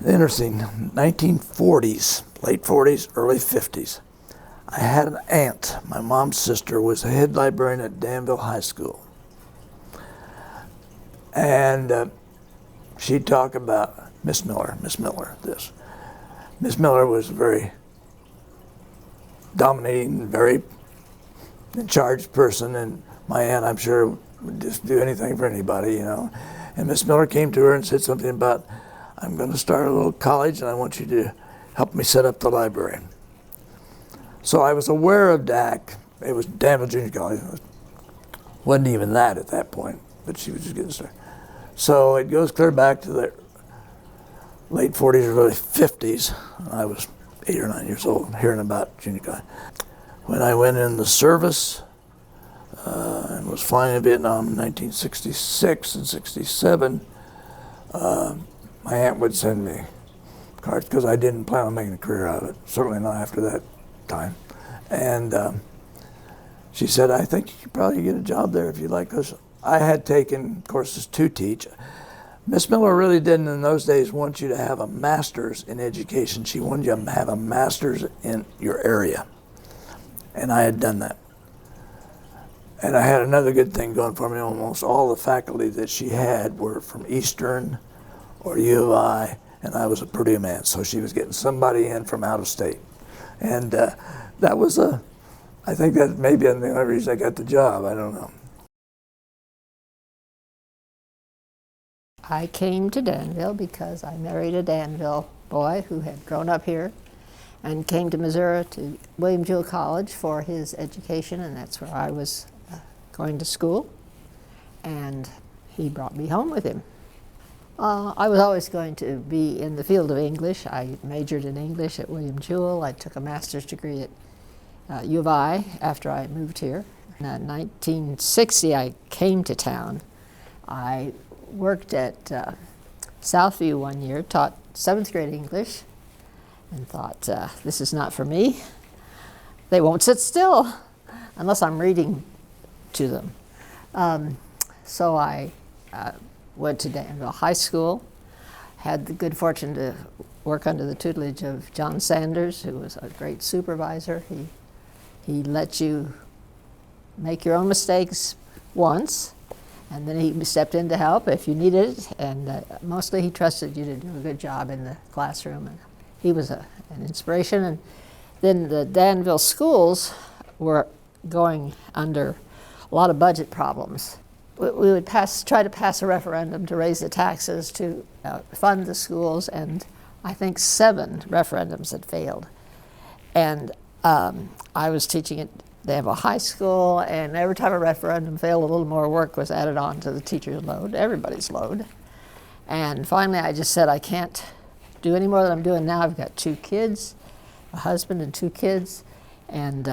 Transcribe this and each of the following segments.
Interesting, 1940s, late 40s, early 50s. I had an aunt, my mom's sister, was a head librarian at Danville High School. And she'd talk about Miss Miller, this. Miss Miller was very dominating, very in charge person, and my aunt, I'm sure, would just do anything for anybody, you know. And Miss Miller came to her and said something about, I'm going to start a little college and I want you to help me set up the library. So I was aware of DACC. It was Danville Junior College. It wasn't even that at that point, but she was just getting started. So it goes clear back to the late 40s or early 50s. I was 8 or 9 years old, hearing about junior college. When I went in the service and was flying in Vietnam in 1966 and 67, my aunt would send me cards because I didn't plan on making a career out of it, certainly not after that time. And she said, I think you could probably get a job there if you like, because I had taken courses to teach. Miss Miller really didn't in those days want you to have a master's in education. She wanted you to have a master's in your area. And I had done that. And I had another good thing going for me. Almost all the faculty that she had were from Eastern or U of I, and I was a Purdue man, so she was getting somebody in from out of state. And that was I think that maybe the only reason I got the job, I don't know. I came to Danville because I married a Danville boy who had grown up here and came to Missouri to William Jewell College for his education, and that's where I was going to school. And he brought me home with him. I was always going to be in the field of English. I majored in English at William Jewell. I took a master's degree at U of I after I moved here. In 1960, I came to town. I worked at Southview one year, taught 7th grade English, and thought, this is not for me. They won't sit still unless I'm reading to them. So I went to Danville High School, had the good fortune to work under the tutelage of John Sanders, who was a great supervisor. He let you make your own mistakes once, and then he stepped in to help if you needed it, and mostly he trusted you to do a good job in the classroom, and he was an inspiration. And then the Danville schools were going under a lot of budget problems. We would try to pass a referendum to raise the taxes to fund the schools, and I think 7 referendums had failed. And I was teaching at Danville High School, and every time a referendum failed, a little more work was added on to the teacher's load, everybody's load. And finally I just said, I can't do any more than I'm doing now. I've got 2 kids, a husband and 2 kids, and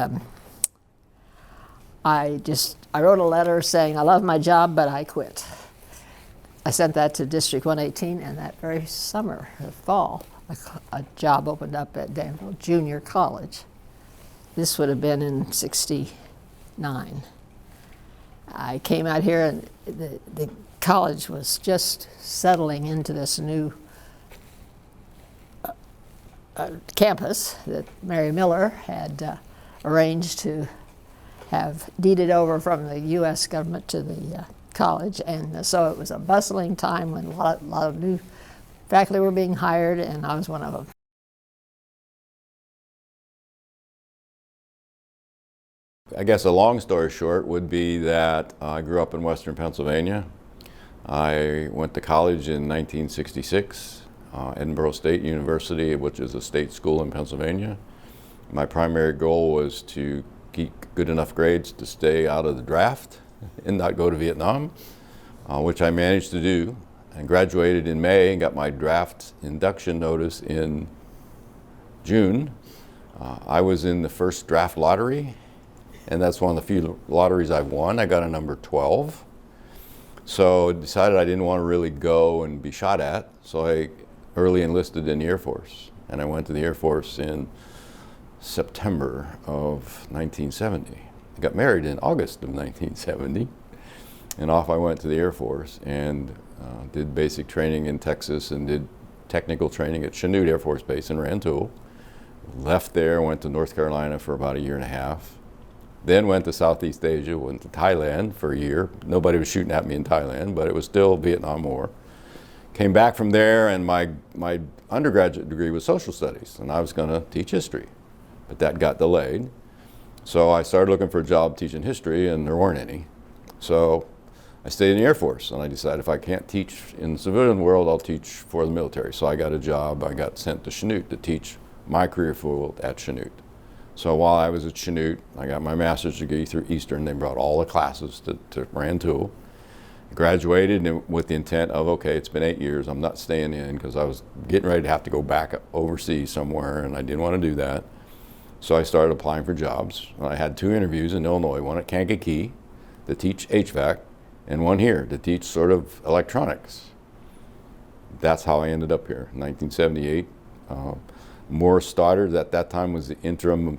I wrote a letter saying, I love my job, but I quit. I sent that to District 118, and that very summer, the fall, a job opened up at Danville Junior College. This would have been in '69. I came out here, and the college was just settling into this new campus that Mary Miller had arranged to have deeded over from the U.S. government to the college. And so it was a bustling time when a lot of new faculty were being hired, and I was one of them. I guess a long story short would be that I grew up in Western Pennsylvania. I went to college in 1966, Edinburgh State University, which is a state school in Pennsylvania. My primary goal was to get good enough grades to stay out of the draft and not go to Vietnam, which I managed to do. I graduated in May and got my draft induction notice in June. I was in the first draft lottery, and that's one of the few lotteries I've won. I got a number 12. So I decided I didn't want to really go and be shot at, so I early enlisted in the Air Force. And I went to the Air Force in September of 1970. I got married in August of 1970, and off I went to the Air Force and did basic training in Texas and did technical training at Chanute Air Force Base in Rantoul. Left there, went to North Carolina for about a year and a half. Then went to Southeast Asia, went to Thailand for a year. Nobody was shooting at me in Thailand, but it was still Vietnam War. Came back from there, and my undergraduate degree was social studies, and I was going to teach history, but that got delayed. So I started looking for a job teaching history, and there weren't any. So I stayed in the Air Force, and I decided if I can't teach in the civilian world, I'll teach for the military. So I got a job. I got sent to Chanute to teach my career field at Chanute. So while I was at Chanute, I got my master's degree through Eastern. They brought all the classes to Rantoul. Graduated with the intent of, okay, it's been 8 years, I'm not staying in, because I was getting ready to have to go back overseas somewhere, and I didn't want to do that. So I started applying for jobs. I had 2 interviews in Illinois, one at Kankakee to teach HVAC, and one here to teach sort of electronics. That's how I ended up here in 1978. Morris Stoddard at that time was the interim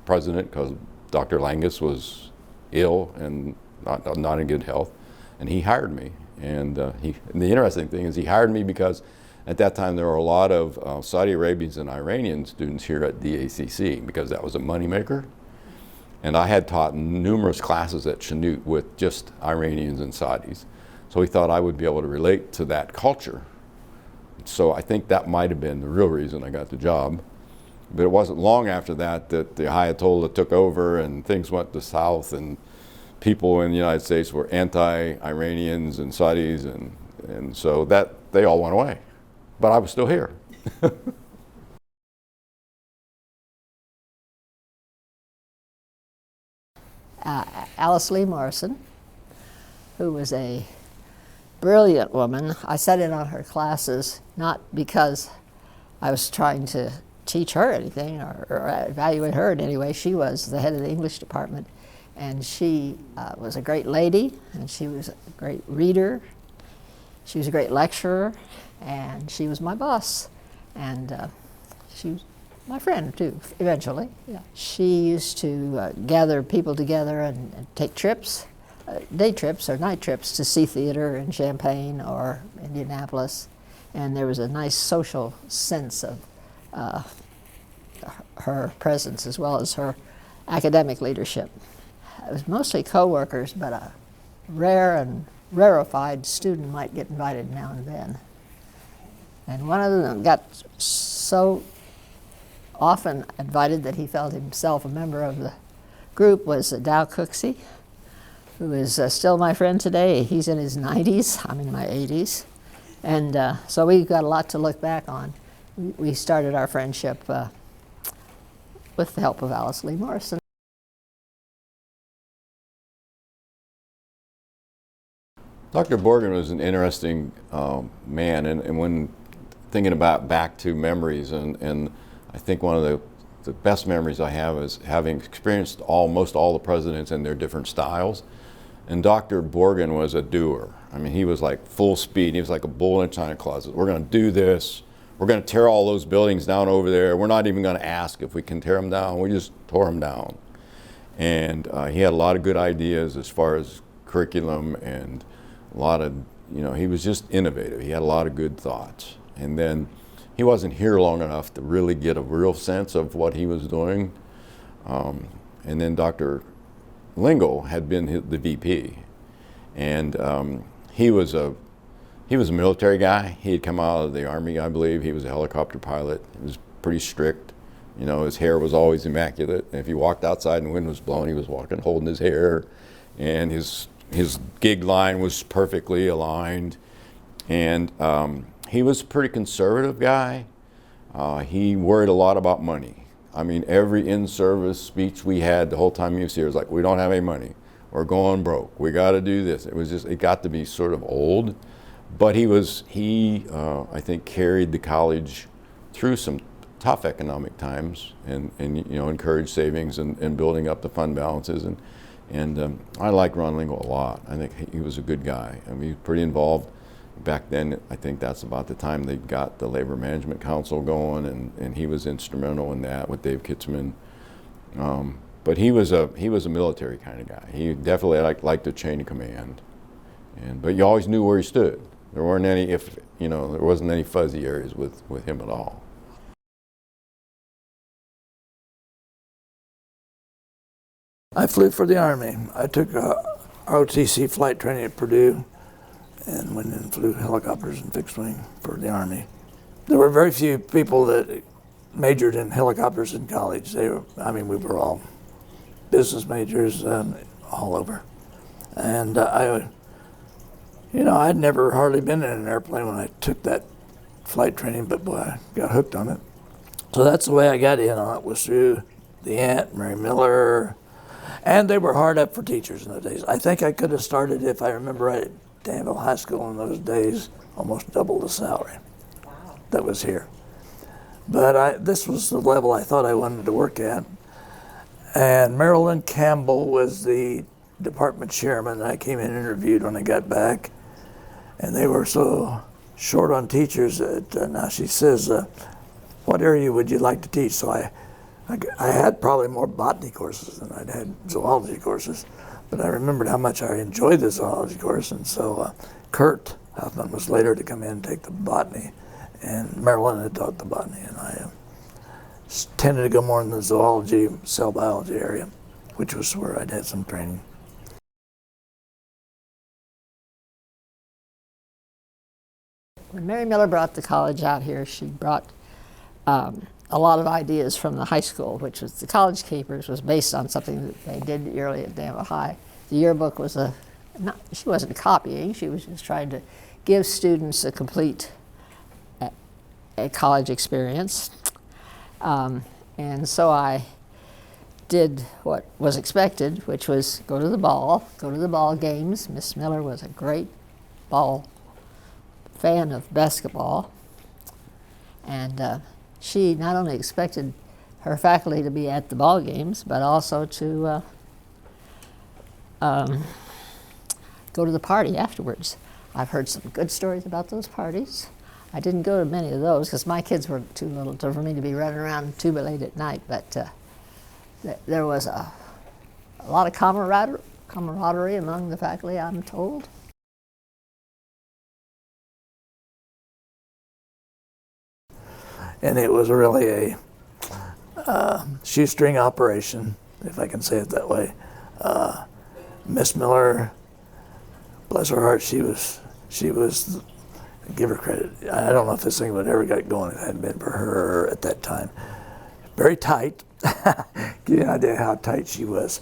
president, because Dr. Langus was ill and not in good health, and he hired me. And the interesting thing is he hired me because at that time there were a lot of Saudi Arabians and Iranian students here at DACC, because that was a moneymaker. And I had taught numerous classes at Chanute with just Iranians and Saudis. So he thought I would be able to relate to that culture. So I think that might have been the real reason I got the job. But it wasn't long after that that the Ayatollah took over and things went to south, and people in the United States were anti-Iranians and Saudis, and so that they all went away. But I was still here. Alice Lee Morison, who was a brilliant woman. I sat in on her classes not because I was trying to teach her anything or evaluate her in any way. She was the head of the English department, and she was a great lady, and she was a great reader. She was a great lecturer, and she was my boss, and she was my friend too, eventually. Yeah. She used to gather people together and take trips, day trips or night trips to see theater in Champaign or Indianapolis, and there was a nice social sense of her presence as well as her academic leadership. It was mostly co-workers, but a rare and rarefied student might get invited now and then. And one of them got so often invited that he felt himself a member of the group was Dow Cooksey, who is still my friend today. He's in his 90s, I'm in my 80s. And so we've got a lot to look back on. We started our friendship with the help of Alice Lee Morison. Dr. Borgen was an interesting man, and when thinking about back to memories, and I think one of the best memories I have is having experienced almost all the presidents and their different styles. And Dr. Borgen was a doer. I mean, he was like full speed. He was like a bull in a china closet. We're going to do this. We're going to tear all those buildings down over there. We're not even going to ask if we can tear them down. We just tore them down. And he had a lot of good ideas as far as curriculum, and a lot of, he was just innovative. He had a lot of good thoughts. And then he wasn't here long enough to really get a real sense of what he was doing. And then Dr. Lingle had been the VP, and he was a military guy. He had come out of the Army, I believe. He was a helicopter pilot. He was pretty strict. His hair was always immaculate. And if he walked outside and the wind was blowing, he was walking holding his hair, and his gig line was perfectly aligned. And he was a pretty conservative guy. He worried a lot about money. I mean, every in-service speech we had the whole time he was here was like, we don't have any money. We're going broke. We got to do this. It got to be sort of old. But he I think, carried the college through some tough economic times, and encouraged savings and building up the fund balances. And I like Ron Lingle a lot. I think he was a good guy. I mean, he was pretty involved. Back then, I think that's about the time they got the Labor Management Council going, and he was instrumental in that with Dave Kitzman. But he was a military kind of guy. He definitely liked the chain of command. But you always knew where he stood. There weren't any you know, there wasn't any fuzzy areas with him at all. I flew for the Army. I took ROTC flight training at Purdue and went and flew helicopters and fixed wing for the Army. There were very few people that majored in helicopters in college. We were all business majors all over. And I'd never hardly been in an airplane when I took that flight training, but boy, I got hooked on it. So that's the way I got in on it, was through the aunt, Mary Miller, and they were hard up for teachers in those days. I think I could have started, if I remember right, at Danville High School in those days, almost double the salary that was here. But this was the level I thought I wanted to work at. And Marilyn Campbell was the department chairman. I came in and interviewed when I got back. And they were so short on teachers that now she says, what area would you like to teach? So I had probably more botany courses than I'd had zoology courses. But I remembered how much I enjoyed the zoology course. And so Kurt Huffman was later to come in and take the botany. And Marilyn had taught the botany, and I tended to go more in the zoology, cell biology area, which was where I'd had some training. When Mary Miller brought the college out here, she brought a lot of ideas from the high school, which was the College Capers was based on something that they did early at Danville High. The yearbook was she wasn't copying, she was just trying to give students a complete a college experience. And so I did what was expected, which was go to the ball games. Miss Miller was a great fan of basketball. And she not only expected her faculty to be at the ball games, but also to go to the party afterwards. I've heard some good stories about those parties. I didn't go to many of those because my kids were too little for me to be running around too late at night, but there was a lot of camaraderie among the faculty, I'm told. And it was really a shoestring operation, if I can say it that way. Miss Miller, bless her heart, she was, give her credit. I don't know if this thing would ever get going if it hadn't been for her at that time. Very tight. Give you an idea how tight she was.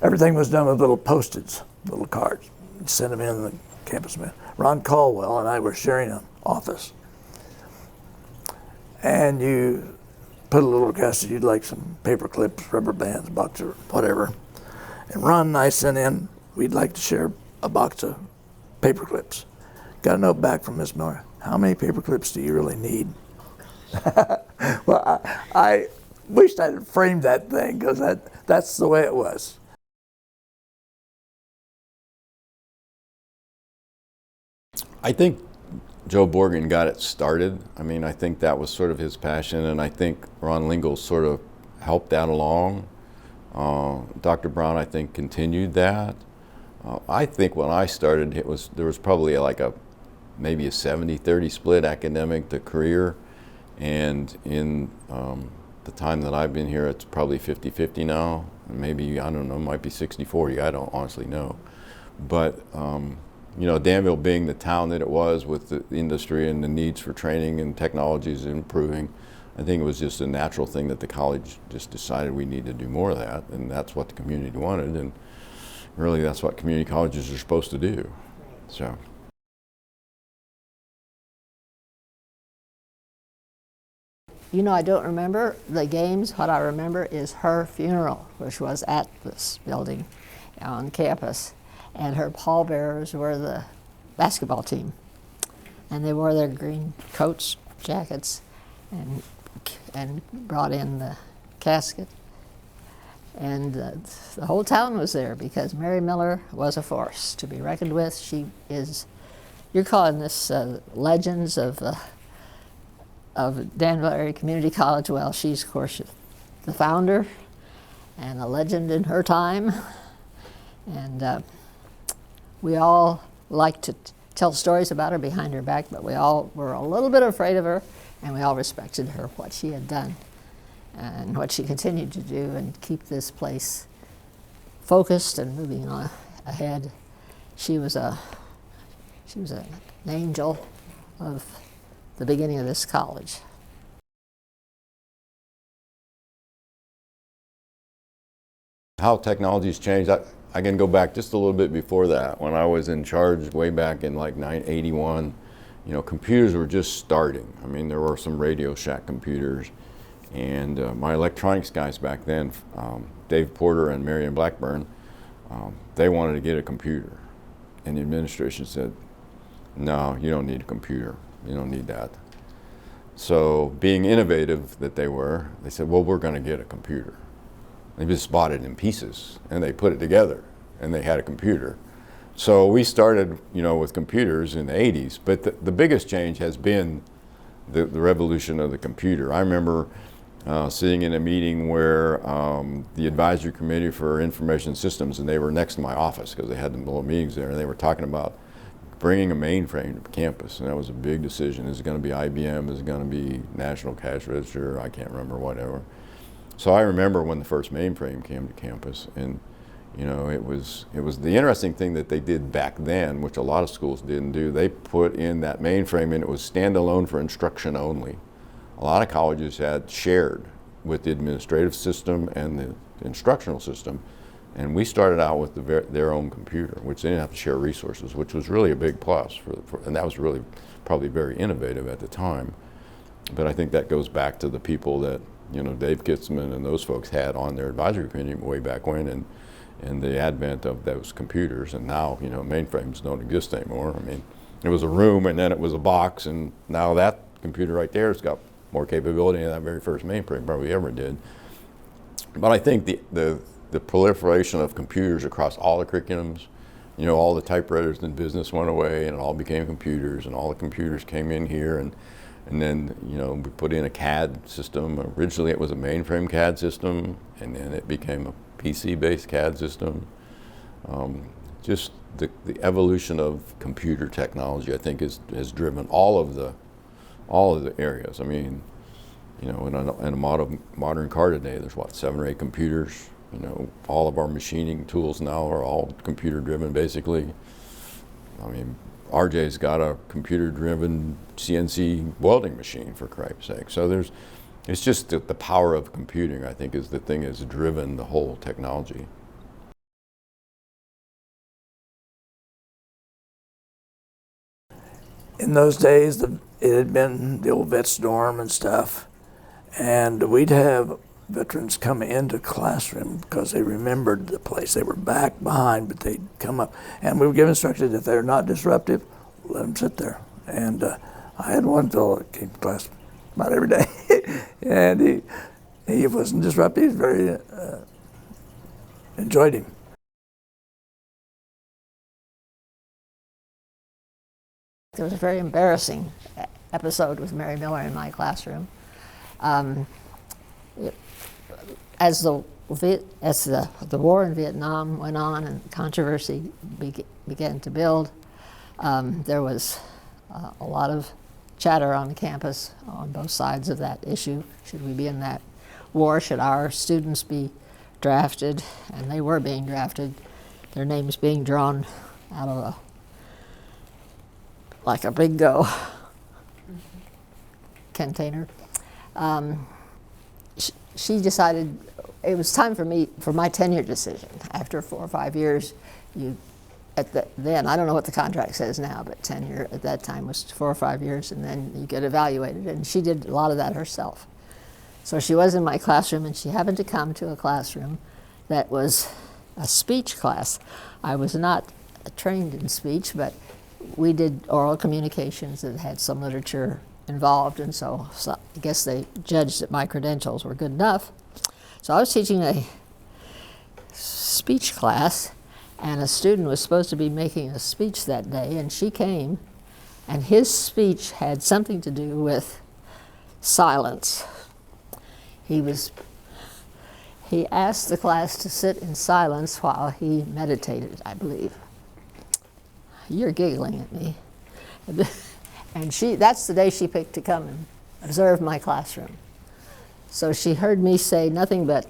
Everything was done with little Post-its, little cards. You'd send them in the campus man. Ron Caldwell and I were sharing an office. And you put a little request, you'd like some paper clips, rubber bands, box or whatever. And Ron and I sent in, we'd like to share a box of paper clips. Got a note back from Miss Miller. How many paper clips do you really need? Well, I wished I had framed that thing because that's the way it was. I think Joe Borgen got it started. I mean, I think that was sort of his passion, and I think Ron Lingle sort of helped that along. Dr. Brown, I think, continued that. I think when I started, there was probably maybe a 70-30 split academic to career, and in the time that I've been here, it's probably 50-50 now. Maybe, I don't know, it might be 60-40. I don't honestly know. But you know, Danville being the town that it was with the industry and the needs for training and technologies improving, I think it was just a natural thing that the college just decided we need to do more of that, and that's what the community wanted, and really that's what community colleges are supposed to do. So. You know, I don't remember the games. What I remember is her funeral, which was at this building on campus. And her pallbearers were the basketball team. And they wore their green coats, jackets, and brought in the casket. And the whole town was there because Mary Miller was a force to be reckoned with. She is, you're calling this legends of Danville Area Community College. Well, she's, of course, the founder and a legend in her time. And we all like to tell stories about her behind her back, but we all were a little bit afraid of her, and we all respected her, what she had done, and what she continued to do, and keep this place focused and moving on ahead. She was an angel of the beginning of this college. How technology's changed, I can go back just a little bit before that. When I was in charge way back in like 1981, you know, computers were just starting. I mean, there were some Radio Shack computers, and my electronics guys back then, Dave Porter and Marion Blackburn, they wanted to get a computer. And the administration said, no, you don't need a computer. You don't need that. So being innovative that they were, they said, well, we're going to get a computer. They just bought it in pieces, and they put it together, and they had a computer. So we started, you know, with computers in the 80s, but the biggest change has been the revolution of the computer. I remember sitting in a meeting where the advisory committee for information systems, and they were next to my office because they had the little meetings there, and they were talking about bringing a mainframe to campus, and that was a big decision. Is it going to be IBM? Is it going to be National Cash Register? I can't remember, whatever. So I remember when the first mainframe came to campus, and you know, it was the interesting thing that they did back then, which a lot of schools didn't do. They put in that mainframe, and it was standalone for instruction only. A lot of colleges had shared with the administrative system and the instructional system, and we started out with their own computer, which they didn't have to share resources, which was really a big plus, and that was really probably very innovative at the time. But I think that goes back to the people that, you know, Dave Kitzman and those folks had on their advisory committee way back when, and the advent of those computers. And now, you know, mainframes don't exist anymore. I mean, it was a room, and then it was a box, and now that computer right there has got more capability than that very first mainframe probably ever did. But I think the proliferation of computers across all the curriculums, you know, all the typewriters in business went away, and it all became computers, and all the computers came in here, and then, you know, we put in a CAD system. Originally it was a mainframe CAD system, and then it became a PC-based CAD system. Just the evolution of computer technology, I think, has driven all of the areas. I mean, you know, in a modern car today, there's what, 7 or 8 computers. You know, all of our machining tools now are all computer-driven, basically. I mean, RJ's got a computer-driven CNC welding machine, for Christ's sake. So it's just the power of computing, I think, is the thing that's driven the whole technology. In those days, it had been the old vet's dorm and stuff, and we'd have veterans come into classroom because they remembered the place. They were back behind, but they'd come up, and we would give instructions if they're not disruptive, let them sit there. And I had one fellow that came to class about every day, and he wasn't disruptive. He was very enjoyed him. There was a very embarrassing episode with Mary Miller in my classroom. As the war in Vietnam went on and controversy began to build, there was a lot of chatter on the campus on both sides of that issue. Should we be in that war? Should our students be drafted? And they were being drafted. Their names being drawn out of like a bingo container. She decided it was time for my tenure decision. After 4 or 5 years, then, I don't know what the contract says now, but tenure at that time was 4 or 5 years, and then you get evaluated, and she did a lot of that herself. So she was in my classroom, and she happened to come to a classroom that was a speech class. I was not trained in speech, but we did oral communications that had some literature involved, and so I guess they judged that my credentials were good enough. So I was teaching a speech class, and a student was supposed to be making a speech that day, and she came, and his speech had something to do with silence. He asked the class to sit in silence while he meditated, I believe. You're giggling at me. And that's the day she picked to come and observe my classroom. So she heard me say nothing but,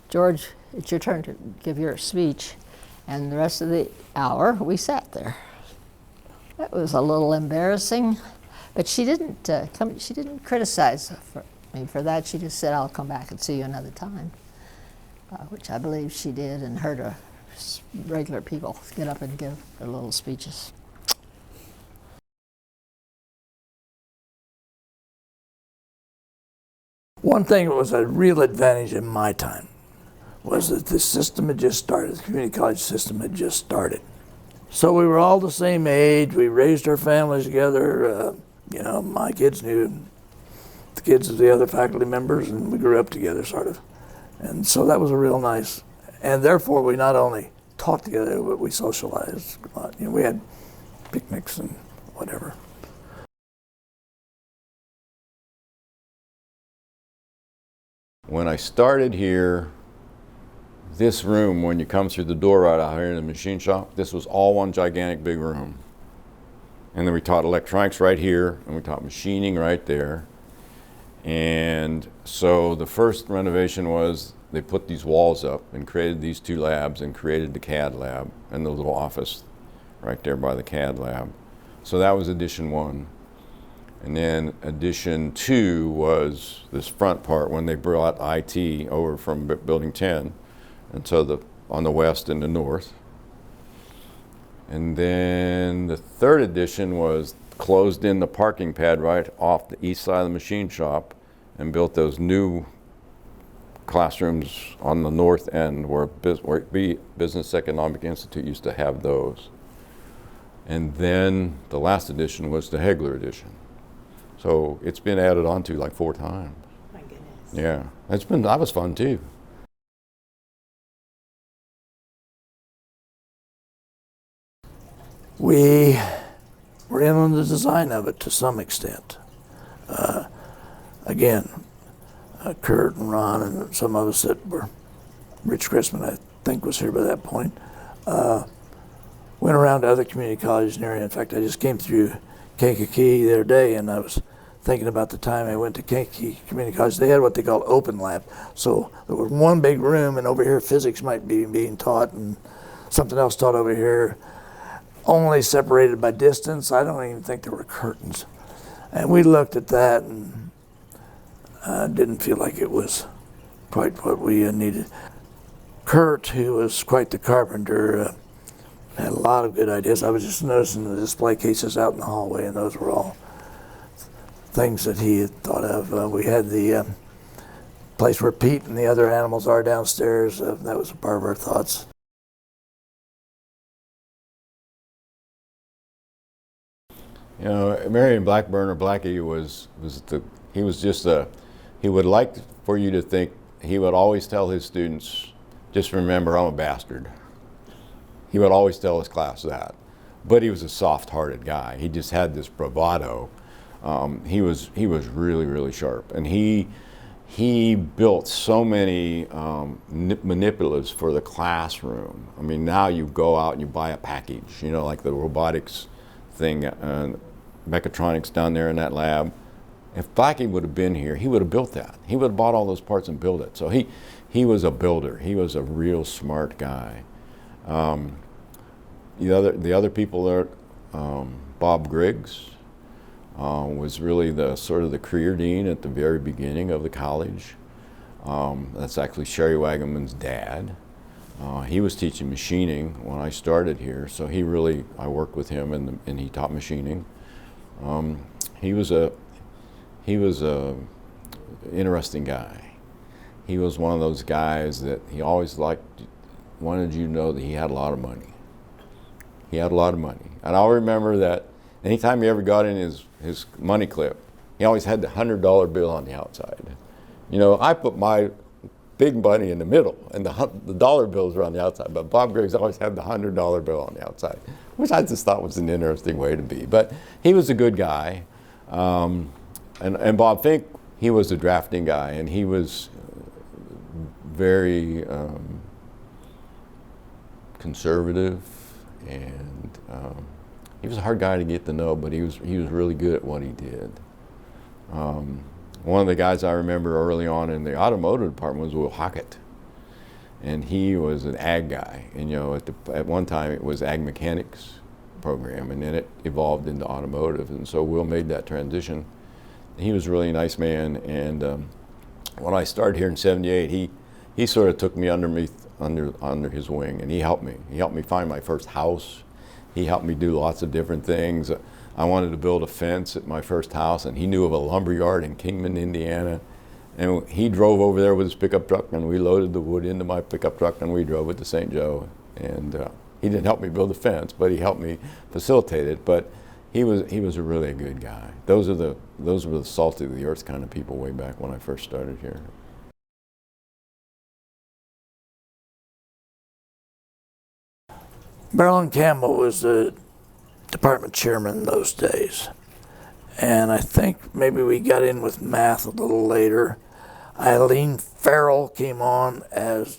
"George, it's your turn to give your speech." And the rest of the hour, we sat there. That was a little embarrassing, but she didn't she didn't criticize me for that. She just said, "I'll come back and see you another time," which I believe she did, and heard regular people get up and give their little speeches. One thing that was a real advantage in my time was that the system had just started, the community college system had just started. So we were all the same age, we raised our families together, you know, my kids knew the kids of the other faculty members, and we grew up together, sort of. And so that was a real nice, and therefore we not only taught together, but we socialized a lot. You know, we had picnics and whatever. When I started here, this room, when you come through the door right out here in the machine shop, this was all one gigantic big room. And then we taught electronics right here, and we taught machining right there. And so the first renovation was they put these walls up and created these two labs and created the CAD lab and the little office right there by the CAD lab. So that was addition 1. And then addition 2 was this front part when they brought IT over from building 10, and so on the west and the north. And then the third addition was closed in the parking pad right off the east side of the machine shop and built those new classrooms on the north end where Business Economic Institute used to have those. And then the last addition was the Hoagland addition. So it's been added on to like 4 times. My goodness. Yeah, that was fun too. We were in on the design of it to some extent. Again, Kurt and Ron and some of us that were, Rich Chrisman I think was here by that point, went around to other community colleges in the area. In fact, I just came through Kankakee the other day, and I was thinking about the time I went to Kankakee Community College. They had what they called open lab. So there was one big room, and over here physics might be being taught and something else taught over here, only separated by distance. I don't even think there were curtains. And we looked at that and didn't feel like it was quite what we needed. Kurt, who was quite the carpenter, had a lot of good ideas. I was just noticing the display cases out in the hallway, and those were all things that he had thought of. We had the place where Pete and the other animals are downstairs. That was a part of our thoughts. You know, Marion Blackburn, or Blackie, he would like for you to think, he would always tell his students, just remember, I'm a bastard. He would always tell his class that. But he was a soft-hearted guy. He just had this bravado. He was really, really sharp. And he built so many manipulatives for the classroom. I mean, now you go out and you buy a package, you know, like the robotics thing, mechatronics down there in that lab. If Blackie would have been here, he would have built that. He would have bought all those parts and built it. So he was a builder. He was a real smart guy. The other people there, Bob Griggs was really the sort of the career dean at the very beginning of the college. That's actually Sherry Wagaman's dad. He was teaching machining when I started here, so I worked with him and he taught machining. He was a interesting guy. He was one of those guys that he always wanted you to know that he had a lot of money. He had a lot of money. And I'll remember that anytime he ever got in his money clip, he always had the $100 bill on the outside. You know, I put my big money in the middle, and the dollar bills were on the outside, but Bob Griggs always had the $100 bill on the outside, which I just thought was an interesting way to be. But he was a good guy. And Bob Fink, he was a drafting guy, and he was very conservative, and he was a hard guy to get to know, but he was really good at what he did. One of the guys I remember early on in the automotive department was Will Hockett, and he was an ag guy. And you know, at one time it was ag mechanics program, and then it evolved into automotive. And so Will made that transition. He was a really nice man, and when I started here in '78, he sort of took me under his wing, and he helped me. He helped me find my first house. He helped me do lots of different things. I wanted to build a fence at my first house, and he knew of a lumber yard in Kingman, Indiana. And he drove over there with his pickup truck, and we loaded the wood into my pickup truck, and we drove it to St. Joe. And he didn't help me build the fence, but he helped me facilitate it. But he was a really good guy. Those were the salt of the earth kind of people way back when I first started here. Marilyn Campbell was the department chairman in those days. And I think maybe we got in with math a little later. Eileen Farrell came on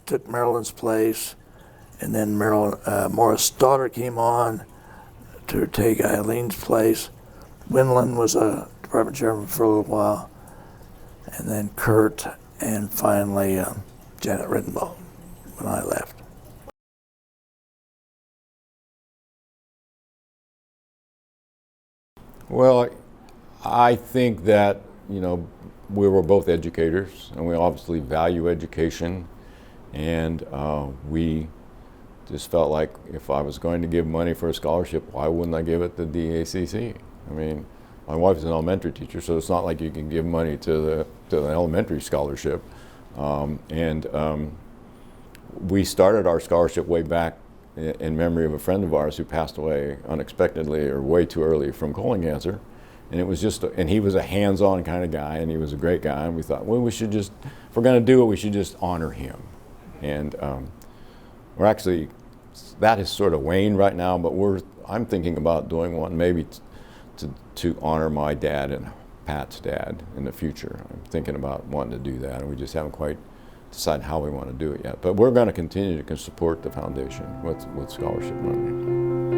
took Marilyn's place. And then Morris' daughter came on to take Eileen's place. Winland was a department chairman for a little while. And then Kurt, and finally Janet Rittenbaugh when I left. Well, I think that, you know, we were both educators, and we obviously value education, and we just felt like if I was going to give money for a scholarship, why wouldn't I give it to DACC? I mean, my wife's an elementary teacher, so it's not like you can give money to the elementary scholarship. We started our scholarship way back in memory of a friend of ours who passed away unexpectedly or way too early from colon cancer. And it was and he was a hands-on kind of guy, and he was a great guy, and we thought, well, we should just, if we're going to do it, we should just honor him. And we're actually, that has sort of waned right now, but I'm thinking about doing one maybe to honor my dad and Pat's dad in the future. I'm thinking about wanting to do that, and we just haven't quite decide how we want to do it yet. But we're going to continue to support the foundation with scholarship money.